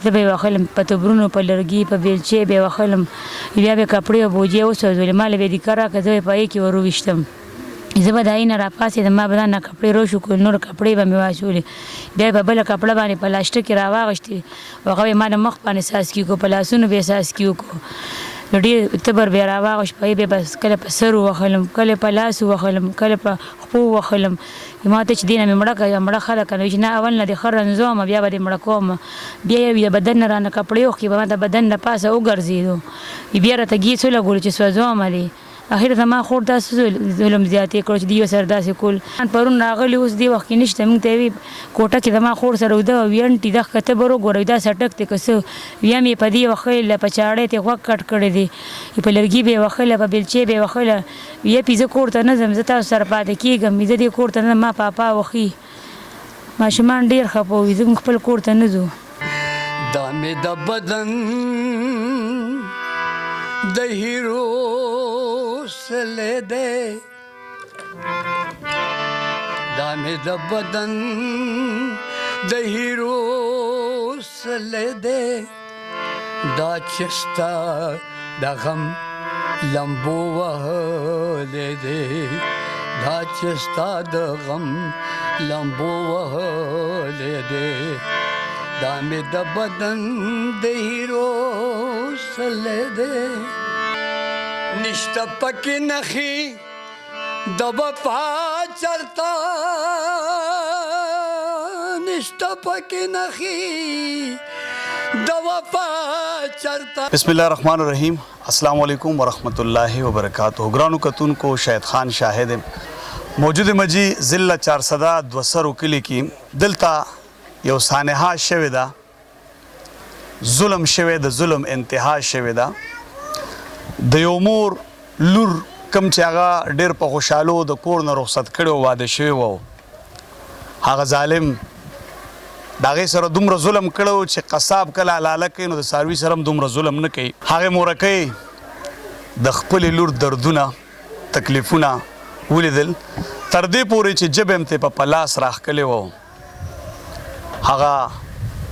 زه به یې وهلم په تبرونو په لرګي په بیلچې به یې وهلم بیا به یې کپړې او بوجۍ وسوځولې ما له به یې دیکه راکړه زه به یې په هغې کې ور وویشتم زه به د هغې نه راپاڅېدم ما به دا نه کپړې روشو کړل نور کپړې به مې واچولې بیا یې په بله کپړه باندې په لاسټک کې راواغېستې هغه به یې ما د مخ باندې څاڅکي وکړو په لاسونو به یې څاڅکي وکړو نو ډېر تبر بیا راواغېست په هغې به بس کله په سر ووهلم کله په لاس ووهلم کله په خپو ووهلم ما ته چې دې نه مې مړه کړه مړه خلک نه چې نه اول نه دې ښه رنځوم بیا به دې مړه کوم بیا یې د بدن نه رانه کپړې وکړې به ما د بدن نه پاسه وګرځېدو بیا راته ګیڅ ولګولو چې سوځومه دې اخر ته ما خور داسې ظلم زیاتې کړو چې دوی سره داسې کول پرون راغلی اوس دې وخت کې نشته موږ ته یې وي کوټه کې زما خور سره وده وي انټي دا ښکته به وګورئ دا سټک دی که څه ویم یې په دې وښیله په چاړی ته غوږ کټ کړی دی په لرګي به یې وښیله په بیلچې به یې وښیله یپې زه کور ته نه ځم زه تاسو سره پاتې کېږم زه دې کور ته نه ما پاپا وښي ماشومان ډېر خفه وي زه خپل کور ته نه ځو دا مې د بدن د هیرو سلے دے دا مې د بدن د هیرو سلے دے دا چستا د غم لمبو وهلې دے دا چستا د غم لمبو وهلې دے دا مې د بدن د هیرو سلے دے نشته پکې نخي د وفا چرتا نشته پکې نخي د وفا چرتا بسم الله الرحمن الرحیم السلام علیکم ورحمۃ اللہ وبرکاتہ گرانو کتون کو شاهد خان شاهد موجود مجی ضلع 402 کلی کی دلتا یو سانحه شوی دا ظلم شوی دا ظلم انتها شوی دا د یو مور لور کم چې هغه ډېر په خوشحالو د کور نه رخصت کړی و واده شوی و هغه ظالم د هغې سره دومره ظلم کړی و چې قصاب کله حلاله کوي نو د څاروي سره هم دومره ظلم نه کوي هغې مورکۍ د خپلې لور دردونه تکلیفونه ولیدل تر دې پورې چې ژبه هم ترې په لاس راښکلې و هغه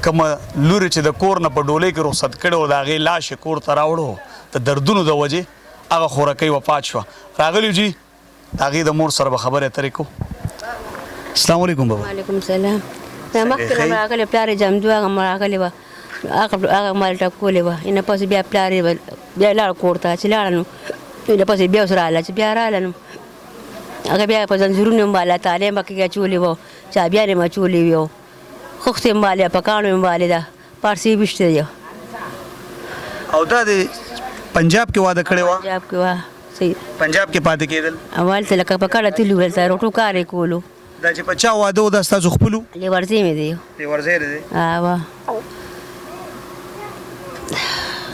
کومه لورې چې د کور نه په ډولۍ کې رخصت کړی و د هغې لاش یې کور ته راوړو د دردونو د وجې هغه خورکۍ وفات شوه راغلیو جي د هغې د مور سره به خبرې اترې کوو السلام علیکم بابا وعلیکم السلام دا مخکې نه راغلی پلار یې جمدو هغه راغلی وه هغه مال ټکولې وه نه پسې بیا پلار یې بیا لاړه کور ته چې لاړه نو نه پسې بیا اوس راغله چې بیا راغله نو هغه بیا په زنځیرونو یې مباله تالې یې مکې اچولې وه چابیان یې اچولې وي خښتې یې مبالې په کاڼو یې مبالې ده پارسې یې ویشتې دی او دا د پنجاب کې واده کړی وه پنجاب کې وه صحیح پنجاب کې پاتې کېدل هلته لکه په کډه تللي وو هلته روټو کار یې کولو دا چې په چا واده و دا ستاسو خپلو لیورځې مې دی لیورځی دی هوه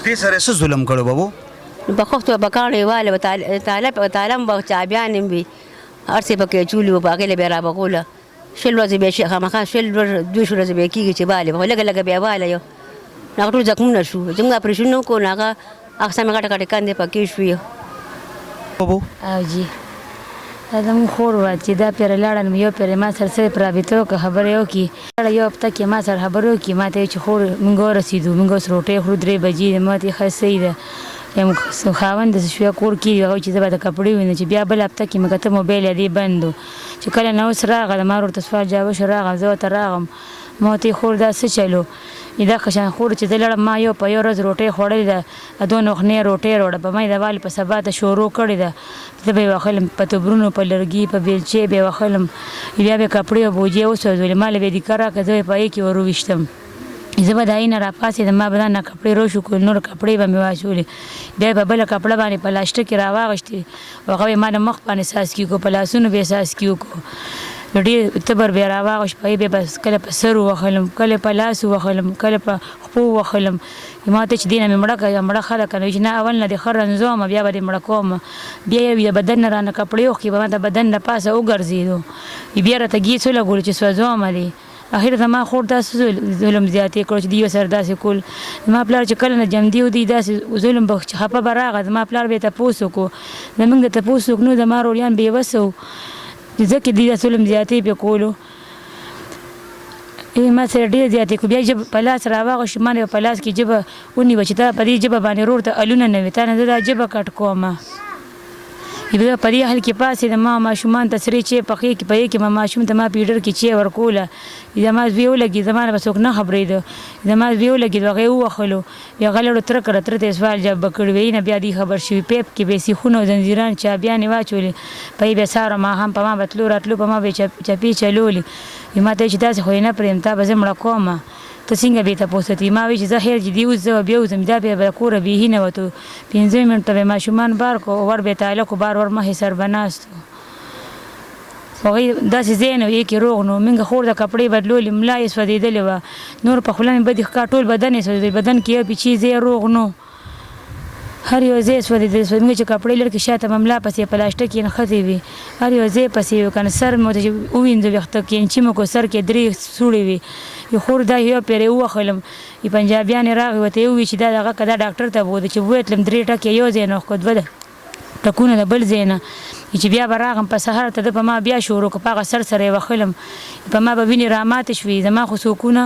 دې سره یې څه ظلم کړی بابو په خښتو به کاڼو یې واله تاله هم به چابیان هم وي هر څه پکې اچولي وو په هغې له بیا رابغوله شل ورځې بیا خامخا شل دوی شل ورځې بیا کېږي چې بالې به لږه لږه بیا واله یو هغه ټول زخمونه شو چې موږ اپرېشن نه وکړو نو هغه سمې غټه غټې کندې پکې شوې بابو او جی دا زموږ خور وه چې دا پیره لاړه نو یو پیره ما سره څه په رابطه وکړه خبرې وکړي یو هفته کې ما سره خبرې وکړي ما ته چې خور موږ ورسېدو موږ اوس روټۍ خورو 3 بجې ما ته ښه صحیح ده یم خاوند داسې شویه کور کې هغه چې زه به د کپړې وینم چې بیا بله هفته کې مې کته موبایل یې دې بند و چې کله نه اوس راغله ما ورته سوال جواب وشو راغلم زه ورته راغلم ما ورته خور دا څه چلو دا قشان خور چې زه لاړم ما یو په یو ورځ روټۍ خوړلې ده دوه نوخنې روټۍ راوړه په ما یې د والې په سبا ته شروع کړې ده زه به یې وښلم په تبرونو په لرګي په بیلچې به یې وښلم بیا به یې کپړې او بوجۍ وسوځولې ما له به یې دیکه راکړه زه به یې په هغې کې ور وویشتم زه به د هغې نه راپاڅېدم ما به دا نه کپړې روشو کړل نور کپړې به مې واچولې بیا یې په بله کپړه باندې په لاسټک کې راواغېستې هغه به یې ما د مخ باندې څاڅکي وکړو په لاسونو به یې څاڅکي وکړو نو ډېر تبر بیا راواغېست په هغې به بس کله په سر ووهلم کله په لاس ووهلم کله په خپو ووهلم ما ته چې دې نه مې مړه کړه مړه خلک نه چې نه اول نه دې ښه رنځوم بیا به دې مړه کوم بیا یې د بدن نه رانه کپړې وکړې به ما د بدن نه پاسه وګرځېدو بیا راته ګیڅ ولګولو چې سوځومه دې اخر ته ما خور داسې ظلم زیاتې کړو چې دوی سره داسې کول زما پلار چې کله نه جمدي و دی داسې ظلم به خفه به راغی زما پلار به یې تپوس وکړو زموږ د تپوس وکړو زما وروریان بېوسه وو ځکه دوی دا ظلم زیاتې پې کولو ما سره ډېر زیاتې کړو بیا ژبه په لاس راواغوشي ما نه په لاس کې ژبه ونیوه چې ته په دې ژبه باندې ورور ته الونه نه وي تا نه زه دا ژبه کټ کومه بیا په دې حال کې پاسېدم ما ماشومان ته سرې چای پخې کې په یې کې ما ماشوم ته ما پیډر کې چای ورکوله زما زوی ولګېد زما نه به څوک نه خبرېده زما زوی ولګېد هغه یې ووهلو بیا هغه لړو تره کړه تره ته یې سوال جواب به کړی وی نه بیا دې خبر شوي پیپ کې به یې سیخونه او زنځیران چابیانې واچولې په یې بیا سهار ماښام په ما به تلو راتلو په ما به یې چپې چلولې ما ته چې داسې خو یې نه پرېږدم تا به زه مړه کومه ته څنګه بې تپوس ته ما وایي چې زه خیر چې دې اوس زه بیا وځم دا بیا به کوره بېهي نه وتو 15 منټه به ماشومان بار کو ور به تعلق بار ور مخې سر به ناست هغوی داسې ځای نه و یې کې روغ نو موږ خور د کپړې بدلولې ملا یې سوځېدلې وه نور په خوله مې بدې ښکار ټول بدن یې سوځېدلی بدن کې یو پیچې ځای روغ نو هر یو ځای سوځېدلی موږ چې کپړې لرکې شاته به ملا پسې پلاسټک یې نښتې وي هر یو ځای پسې وي که نه سر مو ته چې ووینځو ویښته کینچي مو کو سر کې 3 سوړې وي یو خور دا یو پیرې ووهلم پنجابیانې راغی ورته یې وویل چې دا دغه که دا ډاکټر ته بوده چې ووتلم 3 ټکې یو ځای نه وښکو 2 ټکونه د بل ځای نه چې بیا به راغم په سهار ته ده په ما بیا شروع کړه په هغه سر سره یې وښلم په ما به وینې راماتې شوې زما خو سکونه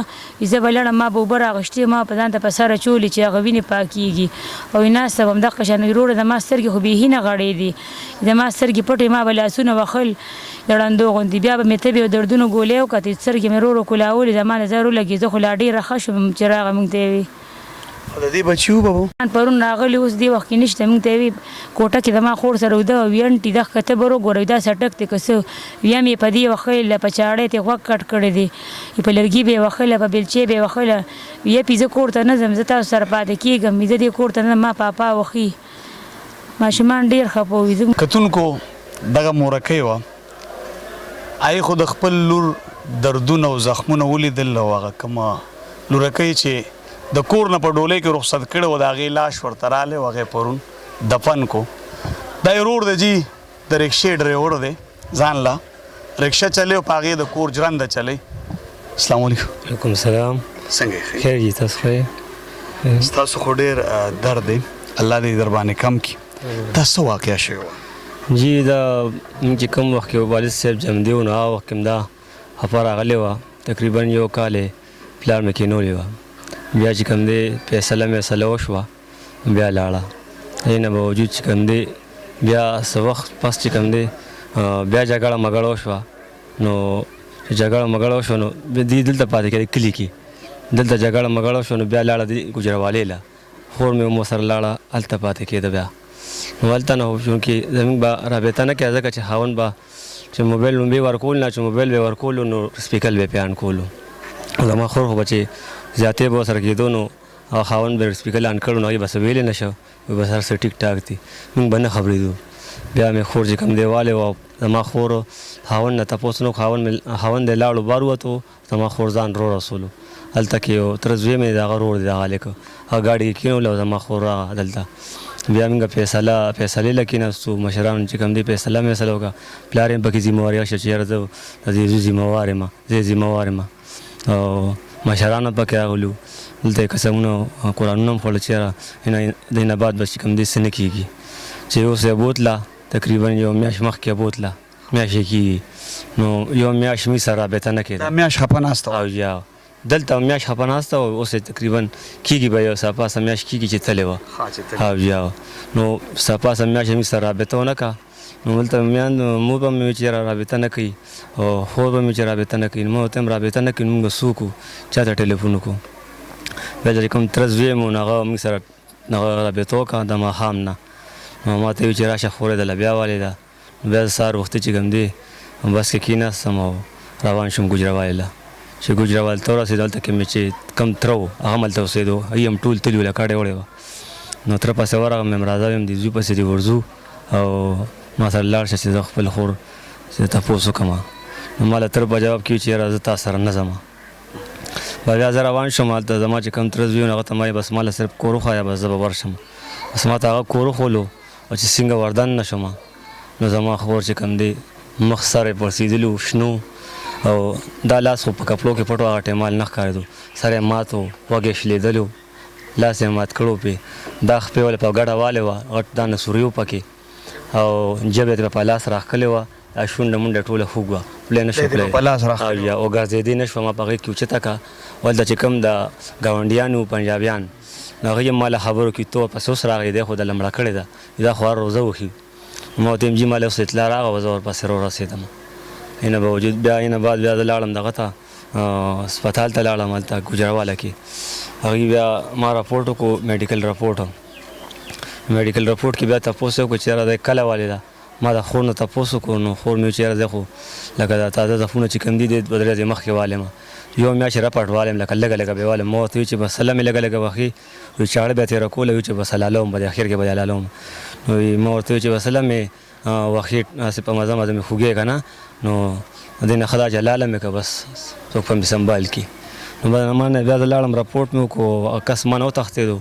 زه به لړم ما به اوبه راغشتې ما په ځان ته په سر اچولې چې هغه وینې پاکېږي او ناسته وم دغه شان وروره زما سترګې خو بېخي نه غړېدې زما سترګې پټې ما به لاسونه وښل لړندو غوندې بیا به مې تبې او دردونو ګولۍ وکتې سترګې مې ورو کلاولې زما نظر ولګېد زه خو لا ډېره ښه شوم چې راغه موږ ته یې وي د دې بچیو بابو پرون راغلی اوس دې وخت کې نشته موږ ته یې وي کوټه کې زما خور سره وده وي انټي دغه که ته به وګورئ دا سټک دی که څه ویم یې په دې وښیله په چاړی ته یې غوږ کټ کړی دی په لرګي به یې وښیله په بېلچې به یې وښیله یپې زه کور ته نه ځم زه تاسو سره پاتې کېږم زه دې کور ته نه ما پاپا وښي ماشومان ډېر خفه وي کتونکو دغه مورکۍ وه هغې خو د خپل لور دردونه او زخمونه ولیدل او هغه کومه لورکۍ چې د کور نه په ډولۍ کې رخصت کړی و د هغې لاش ورته رالی و هغې پرون دفن کو دا یې ورور دی جي د رکشې ډریور دی ځان لا رکشه چلی او په هغې د کور جرنده چلی السلام علیکم وعلیکم السلام څنګه یې خیر جی تاسو ښه ستاسو خو ډېر درد دی الله دې در باندې کم کړي دا څه واقعه شوې وه جی دا چې کوم وخت کې والد صاحب جمدي و نو هغه وخت کې هم دا هفه راغلی وه تقریبا 1 کال یې پلار مې کېنولې وه بیا چې کوم دی فیصله وشوه بیا لاړه دې نه باوجود چې کوم دی بیا څه وخت پس چې کوم دی بیا جګړه مګړه وشوه نو جګړه مګړه وشوه نو دې دلته پاتې کېدې کلي کې دلته جګړه مګړه وشوه نو بیا لاړه دې ګجروالۍ له خور مې مو سره لاړه هلته پاتې کېده بیا نو هلته نه چونکې زموږ به رابطه نه کوي ځکه چې خاوند به چې موبایل لومبې ورکول نه چې موبایل به ورکولو نو سپیکر به یې پې آن کولو زما خور خو به چې زیاتې به ورسره کېدو نو هغه خاوند به سپیکر آن کړو نو هغې به څه ویلې نه شو وایي بس هر څه ټیک ټاک دي موږ به نه خبرېدو بیا مې خور چې کوم دیوالی وه زما خور خاوند نه تپوس نه خاوند یې لاړو بار ووتو زما خور ځان رو رسولو هلته کې یو تره زوی مې د هغه رور دی د هلک هغه ګاډي کې کېنولو او زما خور راغه دلته بیا موږ فیصلې له کېناستو مشرانو چې کوم دی فیصله وکړه پلار یې پکې ذمهواري واخیسته چې یاره زه د دې زوی ذمهوار یم او مشرانو پکې راغلو دلته یې قسمونه قرآنونه هم خوړل چې یاره د نه بعد به چې کوم دی څه نه کېږي چې اوس یې بوتله تقریبا 1 میاشت مخکې بوتله میاشت یې کېږي نو 1 میاشت مې سره رابطه نه کېده دا میاشت خفه ناسته او یا دلته میاشت خفه ناسته او اوس تقریبا کېږي به یو سپاسه میاشت کېږي چې تلې وه او یا نو سپاسه میاشت مې سره رابطه ونه کړه نو دلته مو به مې چې رابطه نه کوي او خور به مې چې رابطه نه کوي نو ما ورته هم رابطه نه کوي نو موږ څه وکړو چا ته ټلیفون وکړو بیا چې کوم تره زوی مو نو هغه موږ سره هغه رابطه وکړه د ماښام نه نو ما ته ویل چې راشه خورې دله بیا والې ده نو بیا سهار وختي چې کوم دی بس کې کېناستم او روان شوم ګوجروالۍ له چې ګوجروالۍ ته ورسېدو هلته کې مې چې کم تره و هغه هم هلته اوسېدو هغوی هم ټول تلي وو له کډې وړې وه نو تره پسې ورغلم یم راځه ویم د زوی پسې دې ورځو او ما سره لاړ شه چې زه خپل خور چې تپوس وکړم نو ما له تره په جواب کې چې یاره زه تا سره نه ځم بیا زه روان شوم هلته زما چې کوم تره زوی و هغه ته ما وایي بس ما له صرف کور وښایه بس زه به ورشم بس ما ته هغه کور وښولو او چې څنګه وردن نه شوم نو زما خور چې کوم دی مخ سر یې پړسېدلي شنو او دا لاس خو په کپړو کې پټ و هغه ټایمال نه ښکارېدو سر یې مات و غوږ یې شلېدلی و لاس یې مات کړو پې دا خپې ولې په ګډه والې وه غټ دا نسوري و پکې او جبه یې په لاس راښکلې وه دا شونډه منډه ټوله خوږ وه پلی نشو دی په لاس راخ او یا او ګرځېدی نشو ما په هغې کې اوچته کا ولته چې کوم د ګاونډیانو پنجابیان هغه یې ماله خبرو کې تو پس اوس راغی دی خو د لمړه کړې ده دا خو هر روزه وښي ما ورته ویم جي ماله اوس اطلاع راغله زه ورپسې راورسېدم اینه باوجود بیا اینه بعد بیا زه لاړم دغه ته هسپتال ته لاړم هلته ګوجرواله کې هغوی بیا ما راپورټ وکړو میډیکل راپورټ کې بیا تپوس یې وکړو چې یاره دی کله والې ده ما د خور نه تپوس وکړو نو خور مې ویل چې یاره دی خو لکه دا تازه ځفونه چې کوم دي دی 2 ورځې مخکې والیم یو میاشت رپټ والیم لکه لږه لږه به والم ما ورته ویل چې بس سله مې لږه لږه وخي وی چاړه بیا تېره کوله وی چې بس حلالوم به د اخر کې به حلالوم نو ما ورته ویل چې بس سله مې وخي هسې په مزه مزه مې خوږې که نه نو دې نه ښه دا چې حلاله مې که بس څوک به مې سنبال کړي نو ما نه بیا زه لاړم راپورټ مې وکړو کس ما نه وتښتېدو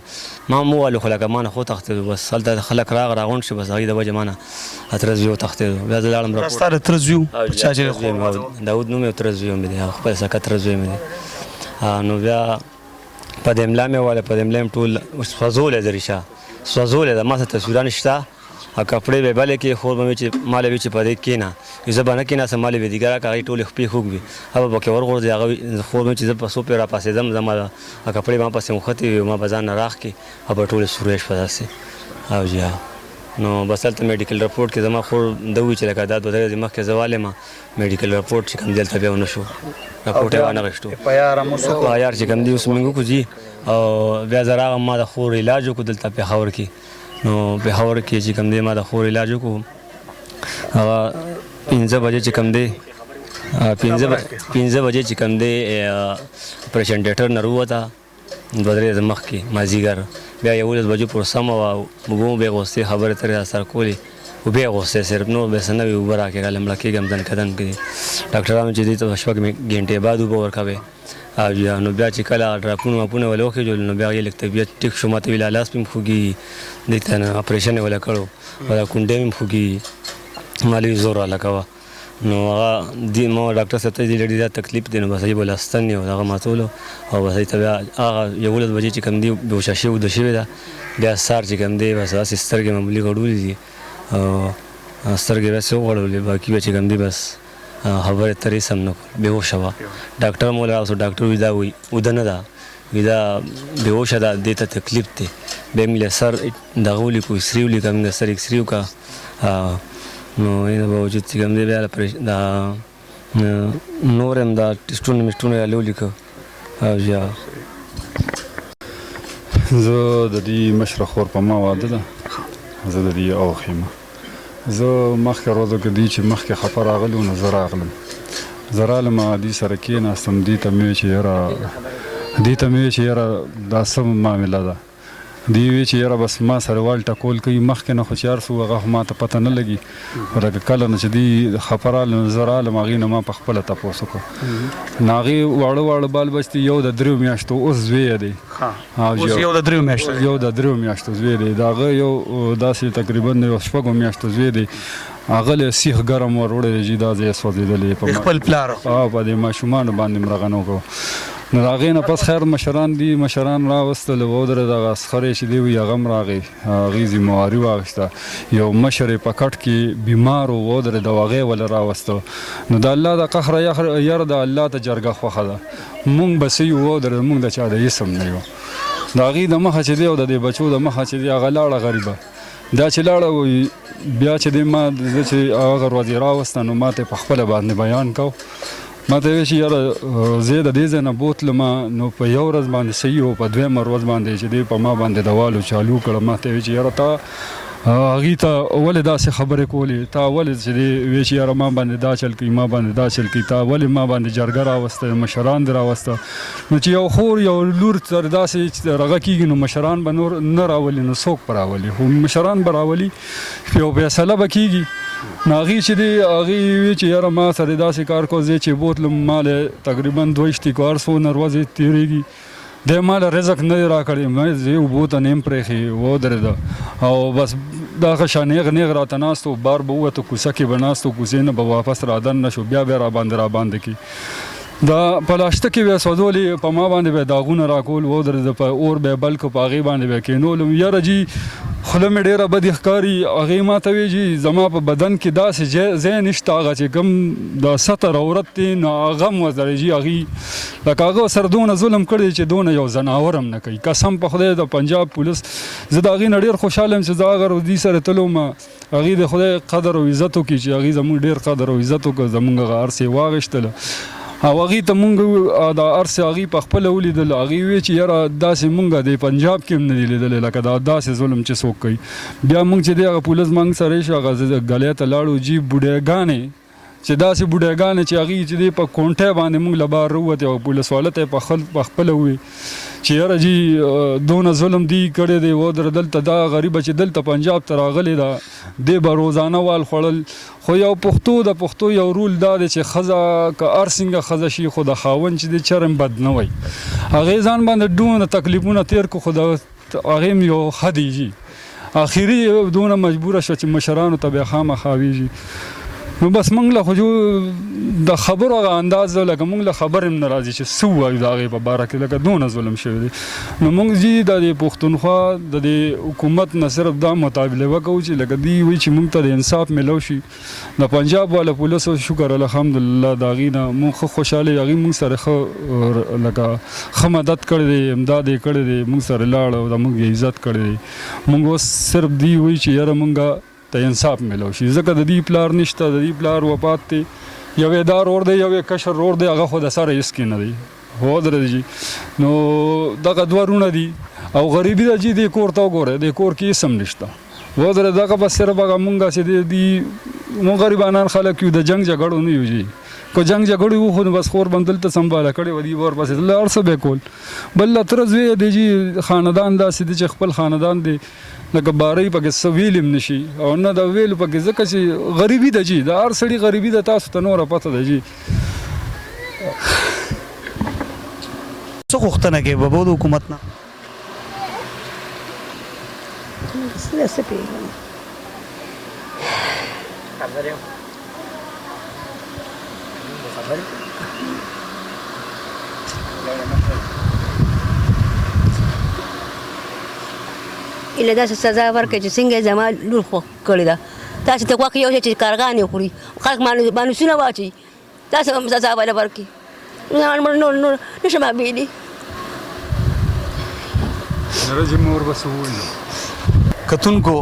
ما هم وویلو خو لکه ما نه خو وتښتېدو بس هلته خلک راغونډ شي بس هغوی د وجې ما نه اترزوي وتښتېدو بیا زه لاړم ستا د تره زوی چا چې داود نوم یې تره زوی مې دی خپل سکه تره زوی مې دی نو بیا په دې املا مې وویله په دې املا مې ټول سوځولې ده ریشه سوځولې ده ما ته تصویران شته کپړې به بلې کې خور به مې چې ما له وی چې په دې کښېنه زه به نه کښېناستم ما له وې دیګه راکړه هغې ټولې خپې خوږ وي هغه به پکې ورغورځي هغه خور مې چې زه په څو پې راپاڅېدم زما کپړې ما پسې مښتې وي ما به ځان نه راخکې هغه به ټولې سورې شوه داسې او جی نو بس هلته میډیکل رپورټ کې زما خور ده ووي چې لکه دا 2 ورځې مخکې زه والیم میډیکل رپورټ چې کوم دی هلته بیا ونه شو رپورټ یې وانه غېښتو یار چې کوم دی اوس موږ وکړو جي او بیا زه راغلم ما د خور علاج وکړو دلته پېښور کې نو پېښور کې چې کوم دی ما د خور علاج وکړو هغه 15 بجې چې کوم دی 15 بجې چې کوم دی اپریشن ډیټر نه راووته 2 ورځې مخکې مازدیګر بیا 11 بجو پورې سمه وه اوبه مو بیا غوښتې خبرې ترې راسره کولې اوبه یې غوښتې صرف نور بیا څه نه وي اوبه راکړې راله مړه کېږم دنکه دنکه دي ډاکټرانو چې دې ته 6 ګنټې بعد اوبه ورکوې او نو بیا چې کله ډراپونه واپونه ولې وخېږول نو بیا یې لږ طبیعت ټیک شو ما ته ویل لاس مې خوږي دې ته نه اپریشن یې وله کړو ولا کونډې مې خوږي ما لوی زور راله کوه نو هغه ما ډاکټر صاحب ته دې ډېر تکلیف دی نو بس یې به لاستن یې هغه ماتولو او بس ته بیا هغه 11 بجې چې کوم دی بېهوشه شوې اوده شوې ده بیا سهار چې کوم دی بس داسې سترګې معمولي غړولې دي او سترګې بس وغړولې باقي بیا چې کوم دی بس خبرې ترې سم نه کړل بېهوشه وه ډاکټر مو راوستو ډاکټر وي دا وایي اوده نه ده وي دا بېهوشه ده دې ته تکلیف دی بیا مې له سر دغه ولیکو اکسرې ولیکه مې د سر اکسرې وکړه نو اینه باوجود چې کوم دی بیا دا نور هم دا ټسټونه مسټونه یې ولیکه او یا زه د دې مشره خور په ما واده ده زه د دې اوښ یم زه مخکې ورځو کې دې چې مخکې خفه راغلو نو زه رالم دې سره کېناستم دې ته مې ویل چې یاره دا څه معامله ده دی وی چې یاره بس ما سره وال ټکول کوي مخکې نه خو چې هر څه هغه ما ته پته نه لګي خو لکه کله نه چې دی خفه راغله نو زه رالم هغې نه ما په خپله تپوس وکړو نو هغې واړه بال بچ دي یو د 3 میاشتو اوس زوی دی یو د 3 میاشتو زوی دی د هغه یو داسې تقریبا 6 میاشتو زوی دی هغه له سیخ ګرم ور وړی چې دا ځای یې سوځېدلی په خپل پلار په دې ماشومانو باندې مرغن وکړو نو د هغې نه پس خیر مشران راوستل ودرېد دغه اسخر چې دی وي هغه هم راغی هغې ذمهواري واخیسته یو مشر یې په کټ کې بیمار و ودرېد او هغې ولې راوسته نو د الله د قهره یره د الله ته جرګه خوښه ده مونږ به څه یو ودرېد مونږ د چا د اسم نه یو د هغې د مخه چې دی او د دې بچو د مخه چې دی هغه لاړه غریبه دا چې لاړه بیا چې دی ما زه چې هغه ورځې راوسته نو ما ته په خپله باندې بیان کو ما ته ویل چې یاره زه د دې ځای نه بوتلم نو په یو ورځ باندې صحیح و په 2مه ورځ باندې چې دی په ما باندې دوالو چالو کړه ما ته ویل چې یاره تا هغې ته ولې داسې خبرې کولې تا ولې چې دی ویل چې یاره ما باندې دا چل کوي ما باندې دا چل کوي تا ولې ما باندې جرګه راوسته مشران دې راوسته نو چې یو خور یو لور تر داسې رغه کېږي نو مشران به نور نه راولي نو څوک به راولي خو مشران به راولي یو فیصله به کېږي نو هغې چې دی هغې وی چې یاره ما سره داسې کار کو زه چې بوتلم ما له تقریبا 2 کار څو ورځې تېرېږي دی ما له رزق نه دی راکړی زه اوبو ته نه یم پرېښې ودرېده او بس دغه شان نیغ راته ناست و بار به ووته کوڅه کې به ناست و کوڅې نه به واپس رادن نه شو بیا راباندې کې دا په لاشته کې به سوځولې په ما باندې به داغونه راکول ودرېده په اور به بل کو په هغې باندې به کېنولم یاره جي خوله مې ډېره بدې ښکاري. هغې ما ته وایي چې زما په بدن کې داسې ځای نشته هغه چې کوم د ستر عورت دی نو هغه هم وزړی جي هغې لکه هغه سره دونه ظلم کړی چې دونه یو ځناور هم نه کوي. قسم په خدای د پنجاب پولیس زه د هغې نه ډېر خوشحاله یم چې زه هغه دوی سره تللم هغې د خدای قدر او عزت وکړي چې هغې زموږ ډېر قدر او عزت وکړه زموږ هغه هر څه یې واخېستله او هغې ته مونږ دا هر څه هغې په خپله ولیدل. هغې وویل چې یاره داسې مونږ د پنجاب کې هم نه دي لیدلی لکه دا داسې ظلم چې څوک کوي. بیا مونږ چې دی هغه پولیس مونږ سره ایښه هغه ګلۍ ته لاړو جي بوډیګانې چې داسې بوډیګانې چې هغې چې دی په کونټۍ باندې مونږ له بار راووتې او پولیس والا ته یې په خپله وویل چې یاره جي دونه ظلم دی کړی دی ودره دلته دا غریبه چې دلته پنجاب ته راغلی ده دی به روزانه وال خوړل. خو یو پښتو یو رول دا دی چې ښځه که هر څنګه ښځه شي خو د خاوند چې دی چرم بد نه وی. هغې ځان باندې دونه تکلیفونه تېر کړو خو د هغې هم یو ښه دی جي اخري دونه مجبوره شوه چې مشرانو ته بیا خامخا ویږي. نو بس مونږ له خو د خبرو هغه انداز لکه مونږ له خبر هم نه راځي چې څه ووایو د هغې په باره کې لکه دونه ظلم شوی دی. نو مونږ جي د دې پښتونخوا د دې حکومت نه صرف دا مطالبه کوو چې لکه دوی وایي چې مونږ ته د انصاف میلو شي. د پنجاب والا پولیسو شکر الحمدلله د هغې نه مونږ ښه خوشحاله یو هغې مونږ سره ښه لکه ښه مدد کړی دی امداد یې کړی دی مونږ سره لاړ او د مونږ یې عزت کړی دی. مونږ اوس صرف دوی وایي چې یاره مونږ ته انصاف میلو شي ځکه د دې پلار نشته د دې پلار وفات دی یو یې دار ور دی یو یې کشر ور دی هغه خو د سره هېڅ کې نه دی ودرېد جي نو دغه دوه وروڼه دي او غریبي ده جي دې کور ته وګورئ دې کور کې هېڅ هم نشته ودرېد دغه بس صرف هغه مونږ چې دي مونږ غریبانان خلک یو د جنګ جګړو نه یو جي که جنګ جګړې وو خو نو بس خور به هم دلته سنباله کړې وه دوی به ورپسې تلل هر څه به یې کول. بل له تره زوی دی جي خاندان داسې دی چې خپل خاندان دی لکه بارۍ پکې څه ویل هم نه شي او نه د ویلو پکې ځکه چې غریبي ده جي د هر سړي غریبي ده تاسو ته نوره پته ده جي. څه غوښتنه کوې بابا د حکومت نه؟ ایله داسې سزا ورکړي چې څنګه یې زما لور خو کړې ده تاسې ته خوښ یو شی چې کارګانې خوري خلک مانوسونه واچوي تاسې هم سزا باید ورکړي نور نشم ابېلی. کتونکو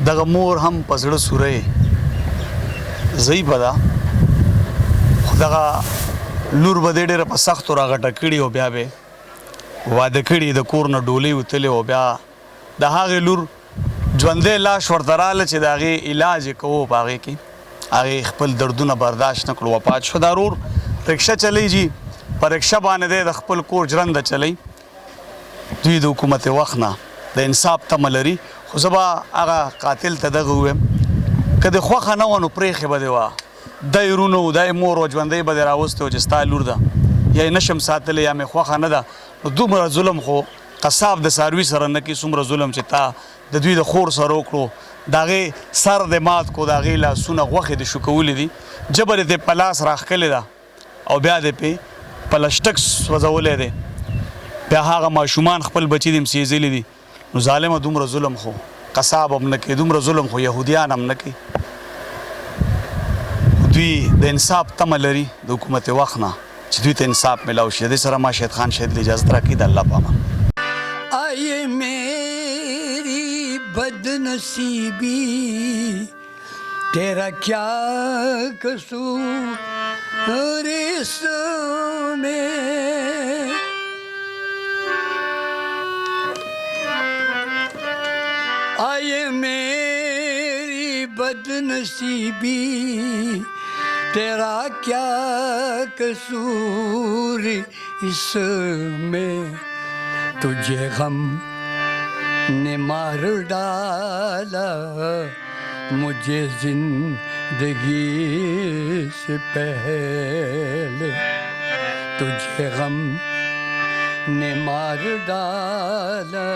دغه مور هم په زړه سوری ضعیفه ده خو دغه لور به دې ډېره په سختو راغټه کړي او بیا به واده کړي د کور نه ډولۍ وتلې او بیا د هغې لور ژوندی لاش ورته راغله چې د هغې علاج یې کوو په هغې کې هغې خپل دردونه برداشت نه کړو وفات شو. دا ورور رکشه چلی جي په رکشه باندې دی د خپل کور ژرنده چلی دوی د حکومت وخت نه د انصاف تمه لري خو زه به هغه قاتل ته دغه ووایم که د خوښه نه وه نو پرېښې به دې وه دی ورونو دی مور وه ژوندی به دې راوستی و چې ستا لور ده یا یې نشم ساتلی یا مې خوښه نه ده نو دومره ظلم خو قصاب د څاروي سره نه کوي څومره ظلم چې تا د دوی د خور سره وکړو د هغې سر دې مات کړو د هغې لاسونه غوښې دې شوکولې دي جبر یې په لاس راښکلې ده او بیا دې پې پلسټک سوځولی دی بیا هغه ماشومان خپل بچي دې هم سېزلي دي نو ظالمه دومره ظلم خو قصاب هم نه کوي دومره ظلم خو یهودیان هم نه کوي. دوی د انصاف تمه لري د حکومت وخت نه چې دوی ته انصاف ملاو شي. دې سره ما شهید خان شهید اجازت راکړي د الله په امان. آئے میری بد نصیبی تیرا کیا قصور اس میں آئے میری بد نصیبی تیرا کیا قصور اس میں تجھے غم نے مار ڈالا مجھے زندگی سے پہلے تجھے غم نے مار ڈالا